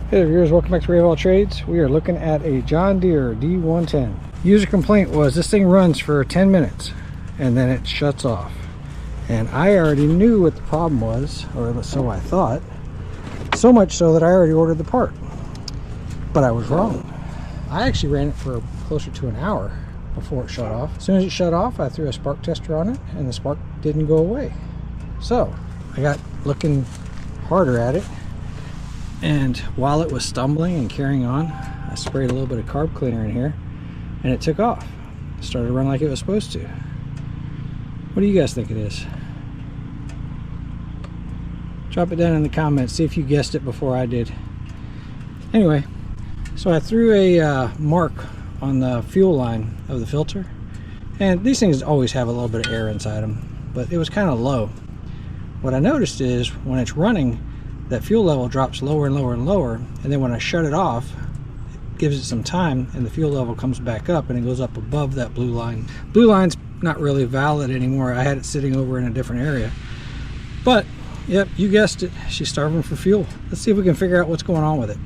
Hey there viewers, welcome back to Ray of All Trades. We are looking at a John Deere D110. User complaint was this thing runs for 10 minutes and then it shuts off. And I already knew what the problem was, or so I thought. So much so that I already ordered the part. But I was wrong. I actually ran it for closer to an hour before it shut off. As soon as it shut off, I threw a spark tester on it and the spark didn't go away. So I got looking harder at it. And while it was stumbling and carrying on, I sprayed a little bit of carb cleaner in here and it took off. It started to run like it was supposed to. What do you guys think it is? Drop it down in the comments, see if you guessed it before I did. Anyway, so I threw a mark on the fuel line of the filter, and these things always have a little bit of air inside them, but it was kind of low. What I noticed is when it's running, that fuel level drops lower and lower and lower, and then when I shut it off, it gives it some time and the fuel level comes back up and it goes up above that blue line. Blue line's not really valid anymore. I had it sitting over in a different area. But yep, you guessed it, she's starving for fuel. Let's see if we can figure out what's going on with it.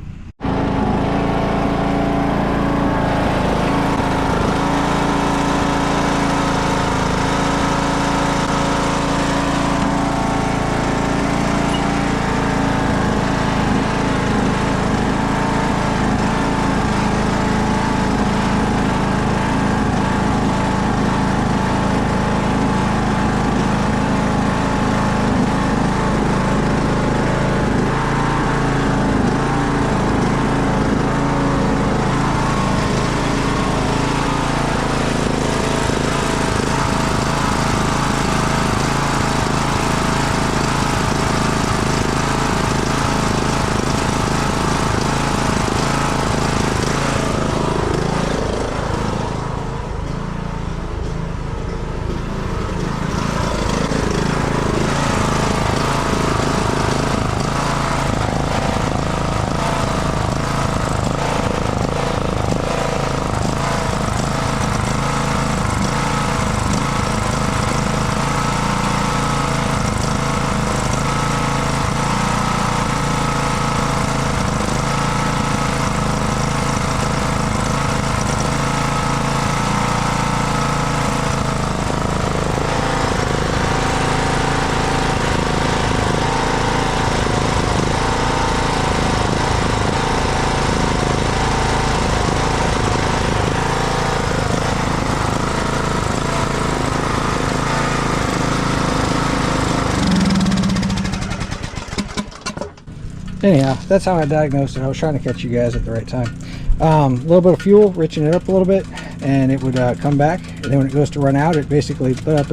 Anyhow, that's how I diagnosed it. I was trying to catch you guys at the right time. A little bit of fuel, richen it up a little bit, and it would come back. And then when it goes to run out, it basically up,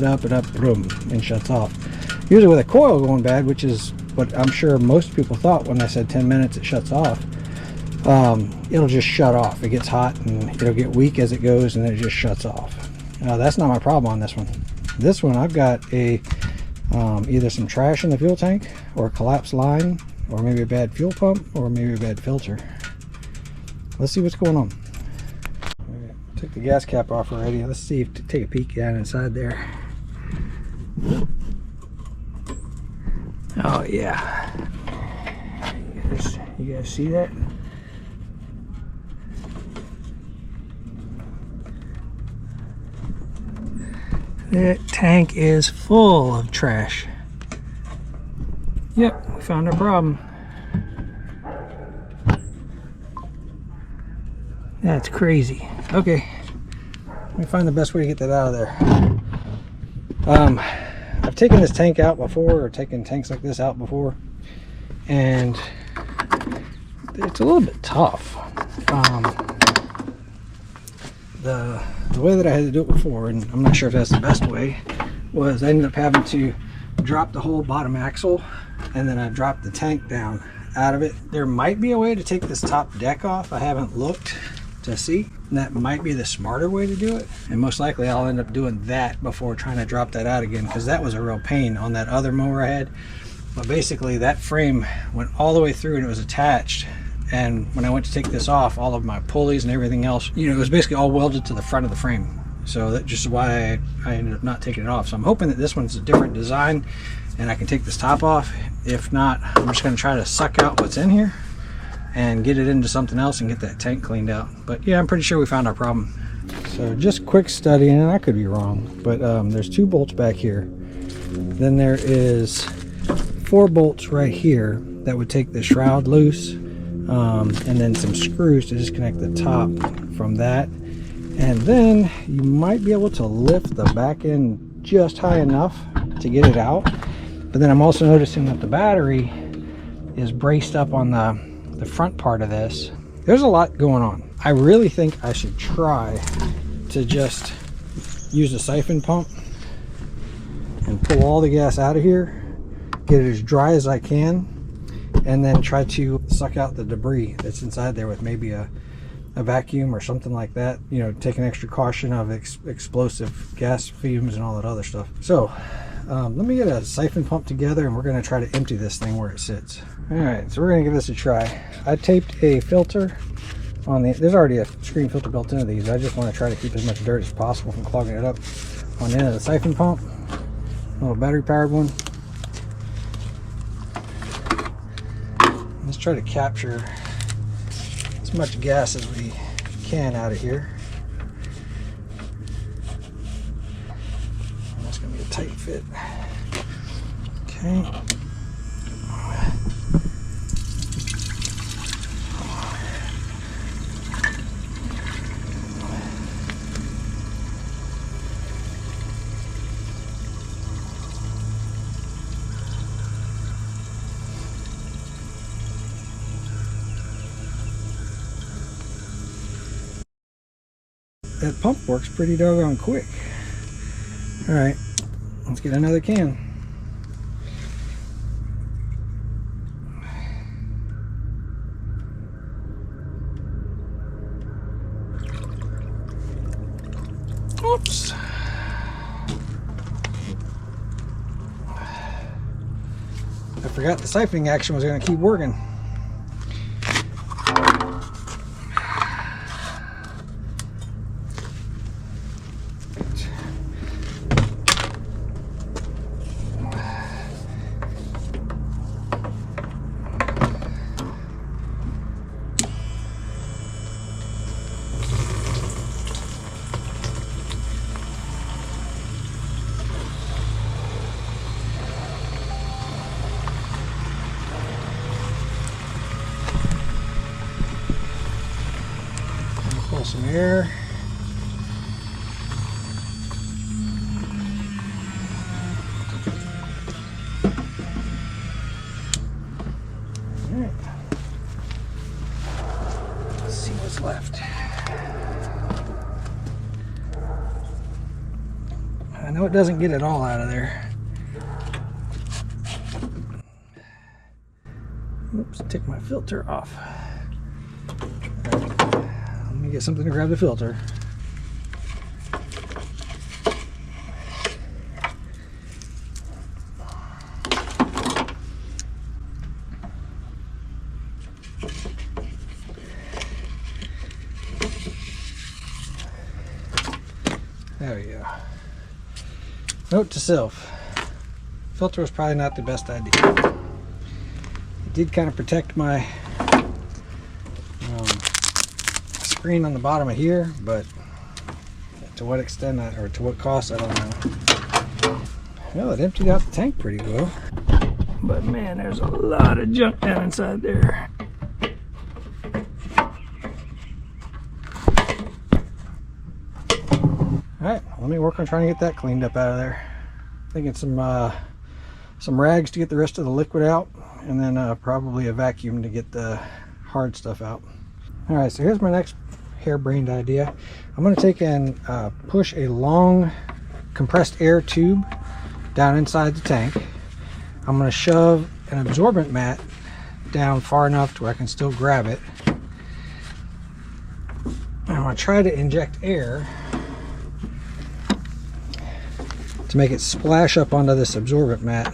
boom, and shuts off. Usually with a coil going bad, which is what I'm sure most people thought when I said 10 minutes it shuts off, it'll just shut off. It gets hot and it'll get weak as it goes, and then it just shuts off. That's not my problem on this one. This one, I've got a either some trash in the fuel tank, or a collapsed line, or maybe a bad fuel pump, or maybe a bad filter. Let's see what's going on. Took the gas cap off already. Let's see if take a peek down inside there. Oh yeah, you guys see that? That tank is full of trash. Yep, we found our problem. That's crazy. Okay, let me find the best way to get that out of there. I've taken this tank out before, or taken tanks like this out before, and it's a little bit tough. The way that I had to do it before, and I'm not sure if that's the best way, was I ended up having to drop the whole bottom axle, and then I dropped the tank down out of it. There might be a way to take this top deck off. I haven't looked to see, and that might be the smarter way to do it, and most likely I'll end up doing that before trying to drop that out again, because that was a real pain on that other mower I had. But basically that frame went all the way through and it was attached, and when I went to take this off, all of my pulleys and everything else, you know, it was basically all welded to the front of the frame. So that's just why I ended up not taking it off. So I'm hoping that this one's a different design and I can take this top off. If not, I'm just going to try to suck out what's in here and get it into something else and get that tank cleaned out. But yeah, I'm pretty sure we found our problem. So just quick study, and I could be wrong, but there's 2 bolts back here. Then there is 4 bolts right here that would take the shroud loose, and then some screws to disconnect the top from that. And then you might be able to lift the back end just high enough to get it out. But then I'm also noticing that the battery is braced up on the front part of this. There's a lot going on. I really think I should try to just use a siphon pump and pull all the gas out of here, get it as dry as I can, and then try to suck out the debris that's inside there with maybe a vacuum or something like that. You know, take an extra caution of explosive gas fumes and all that other stuff. So let me get a siphon pump together, and we're going to try to empty this thing where it sits. All right, so we're going to give this a try. I taped a filter on there's already a screen filter built into these. I just want to try to keep as much dirt as possible from clogging it up. On the end of the siphon pump, a little battery powered one. Let's try to capture as much gas as we can out of here. That's going to be a tight fit. Okay. That pump works pretty doggone quick. All right, let's get another can. Oops. I forgot the siphoning action was going to keep working. Pull some air. All right. Let's see what's left. I know it doesn't get it all out of there. Oops, take my filter off. Let me get something to grab the filter. There we go. Note to self, filter was probably not the best idea. It did kind of protect my screen on the bottom of here, but to what extent or to what cost, I don't know. Well, it emptied out the tank pretty well, but man, there's a lot of junk down inside there. Alright, let me work on trying to get that cleaned up out of there. Thinking some rags to get the rest of the liquid out, and then probably a vacuum to get the hard stuff out. Alright, so here's my next harebrained idea. I'm going to take and push a long compressed air tube down inside the tank. I'm going to shove an absorbent mat down far enough to where I can still grab it. And I'm going to try to inject air to make it splash up onto this absorbent mat.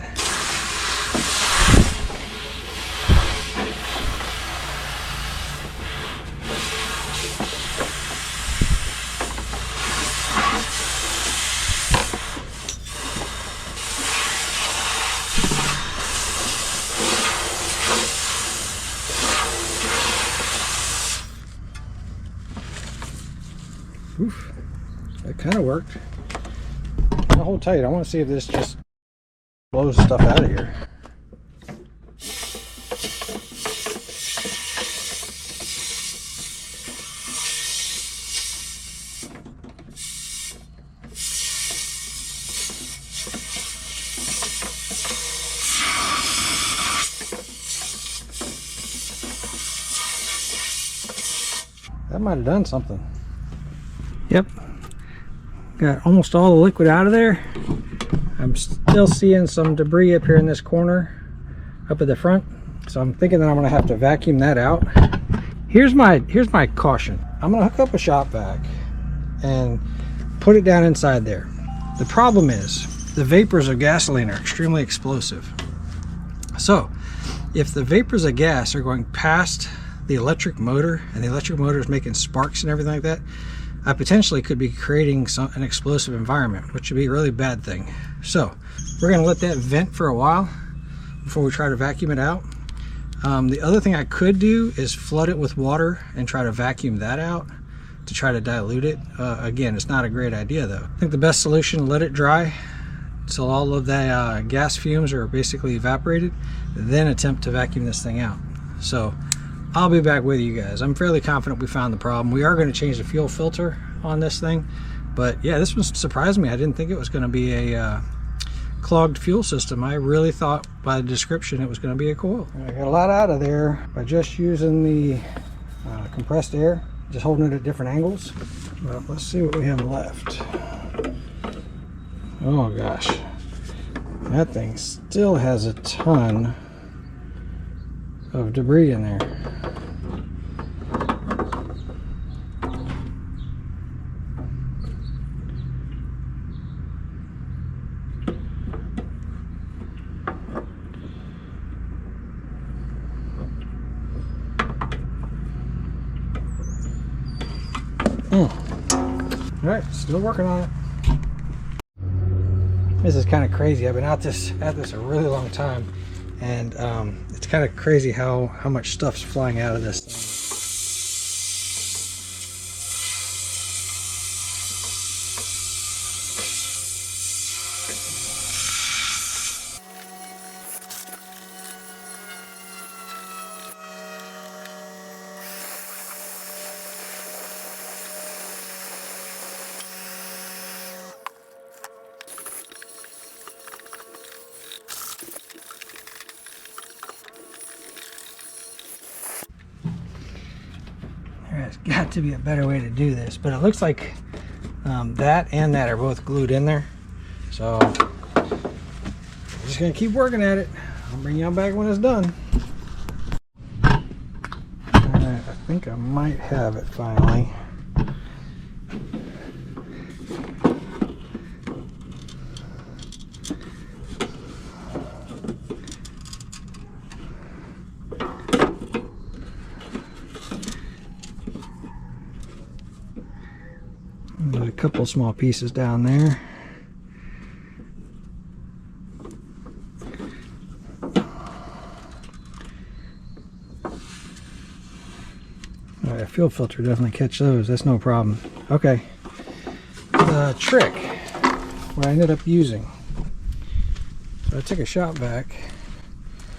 Oof, that kind of worked. I'll hold tight. I want to see if this just blows stuff out of here. That might have done something. Yep. Got almost all the liquid out of there. I'm still seeing some debris up here in this corner, up at the front. So I'm thinking that I'm gonna have to vacuum that out. Here's my caution. I'm gonna hook up a shop vac and put it down inside there. The problem is the vapors of gasoline are extremely explosive. So if the vapors of gas are going past the electric motor, and the electric motor is making sparks and everything like that, I potentially could be creating an explosive environment, which would be a really bad thing. So we're going to let that vent for a while before we try to vacuum it out. The other thing I could do is flood it with water and try to vacuum that out to try to dilute it. Again, it's not a great idea though. I think the best solution, let it dry until all of the gas fumes are basically evaporated, then attempt to vacuum this thing out. So I'll be back with you guys. I'm fairly confident we found the problem. We are going to change the fuel filter on this thing, but yeah, this one surprised me. I didn't think it was going to be a clogged fuel system. I really thought by the description it was going to be a coil. I got a lot out of there by just using the compressed air, just holding it at different angles. Well, let's see what we have left. Oh gosh, that thing still has a ton of debris in there. All right, still working on it. This is kind of crazy. I've been at this a really long time, and it's kind of crazy how much stuff's flying out of this thing. There's got to be a better way to do this, but it looks like that and that are both glued in there. So I'm just gonna keep working at it. I'll bring y'all back when it's done. Alright, I think I might have it finally. There's a couple small pieces down there. All right, fuel filter definitely catch those. That's no problem. Okay. The trick, what I ended up using. So I took a shop vac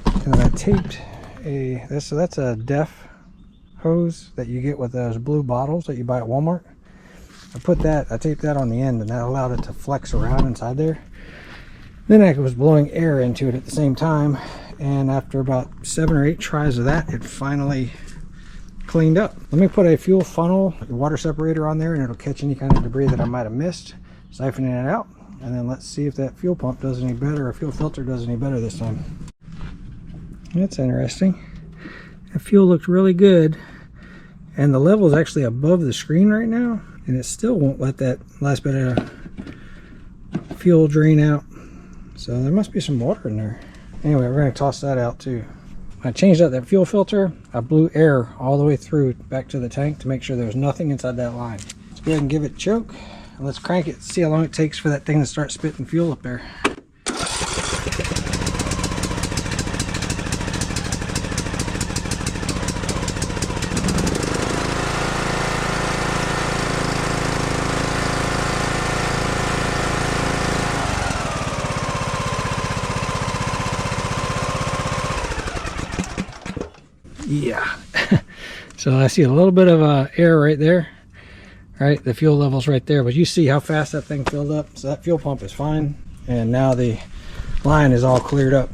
and then I taped that's a def hose that you get with those blue bottles that you buy at Walmart. I taped that on the end, and that allowed it to flex around inside there. Then I was blowing air into it at the same time, and after about 7 or 8 tries of that, it finally cleaned up. Let me put a fuel funnel, a water separator on there, and it'll catch any kind of debris that I might have missed, siphoning it out, and then let's see if that fuel pump does any better, or fuel filter does any better this time. That's interesting. The fuel looked really good, and the level is actually above the screen right now, and it still won't let that last bit of fuel drain out. So there must be some water in there. Anyway, we're going to toss that out too. I changed out that fuel filter. I blew air all the way through back to the tank to make sure there was nothing inside that line. Let's go ahead and give it a choke, and let's crank it, see how long it takes for that thing to start spitting fuel up there. Yeah. So I see a little bit of air right there. Right, the fuel level's right there, but you see how fast that thing filled up. So that fuel pump is fine, and now the line is all cleared up.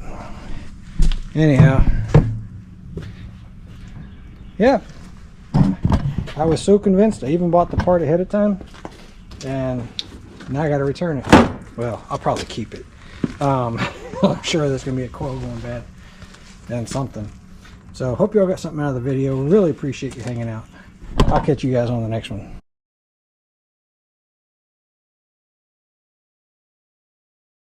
Anyhow, yeah, I was so convinced. I even bought the part ahead of time, and now I got to return it. Well, I'll probably keep it. I'm sure there's gonna be a coil going bad and something. So hope you all got something out of the video. Really appreciate you hanging out. I'll catch you guys on the next one.